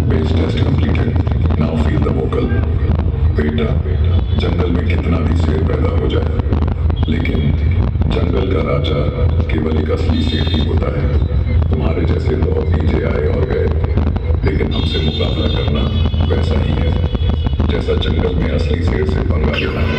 Base test completed, now feel the vocal. बेटा, जंगल में कितना भी शेर पैदा हो जाए, लेकिन जंगल का राजा केवल एक असली शेर ही होता है। तुम्हारे जैसे बहुत नीचे आए और गए, लेकिन हमसे मुकाबला करना वैसा ही है जैसा जंगल में असली शेर से पंगा लेना है।